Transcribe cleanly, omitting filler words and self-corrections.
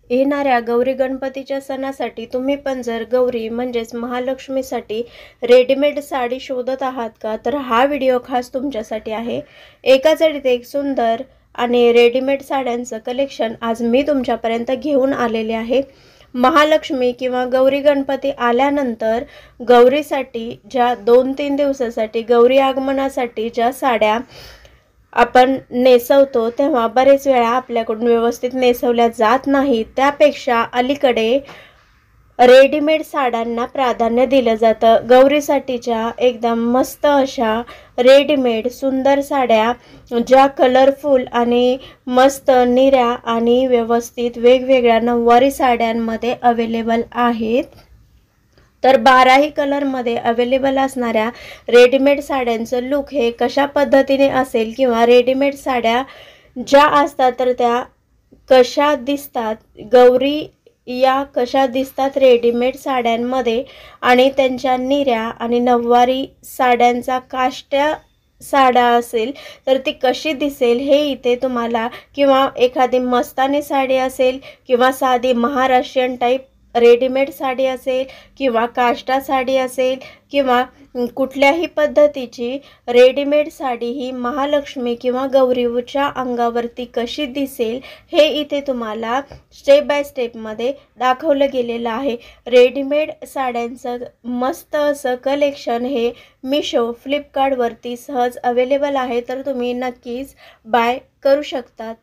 येणाऱ्या गौरी गणपतीच्या सणासाठी तुम्ही पण जर गौरी म्हणजेच महालक्ष्मीसाठी रेडीमेड साडी शोधत आहात का, तर हा व्हिडिओ खास तुमच्यासाठी आहे। एका चढीत एक सुंदर आणि रेडीमेड साड्यांचं कलेक्शन आज मी तुमच्यापर्यंत घेऊन आलेले आहे। महालक्ष्मी किंवा गौरी गणपती आल्यानंतर गौरीसाठी ज्या 2-3 दिवसासाठी गौरी आगमनासाठी ज्या साड्या आपण नेसवतो तेव्हा बरेच वेळा आपल्याकडून व्यवस्थित नेसवल्या जात नाही। त्यापेक्षा अलीकडे रेडीमेड साड्यांना प्राधान्य दिलं जातं। गौरीसाठीच्या एकदम मस्त अशा रेडीमेड सुंदर साड्या ज्या कलरफुल आणि मस्त निऱ्या आणि व्यवस्थित वेगवेगळ्या नऊवारी साड्यांमध्ये अवेलेबल आहेत। तर 12ही कलरमध्ये अवेलेबल असणाऱ्या रेडीमेड साड्यांचं लुक हे कशा पद्धतीने असेल किंवा रेडीमेड साड्या ज्या असतात तर त्या कशा दिसतात, गौरी या कशा दिसतात रेडीमेड साड्यांमध्ये आणि त्यांच्या निऱ्या आणि नऊवारी साड्यांचा काष्ट्या साडा असेल तर ती कशी दिसेल हे इथे तुम्हाला, किंवा एखादी मस्तानी साडी असेल किंवा साधी महाराष्ट्रीयन टाईप रेडीमेड साडी असेल किंवा काष्टा साडी असेल किंवा कुठल्याही पद्धतीची रेडीमेड साडी ही महालक्ष्मी किंवा गौरीच्या अंगावरती कशी दिसेल हे इथे तुम्हाला स्टेप बाय स्टेपमध्ये दाखवलं गेलेलं आहे। रेडीमेड साड्यांचं मस्त असं कलेक्शन हे मीशो फ्लिपकार्टवरती सहज अवेलेबल आहे, तर तुम्ही नक्कीच बाय करू शकता।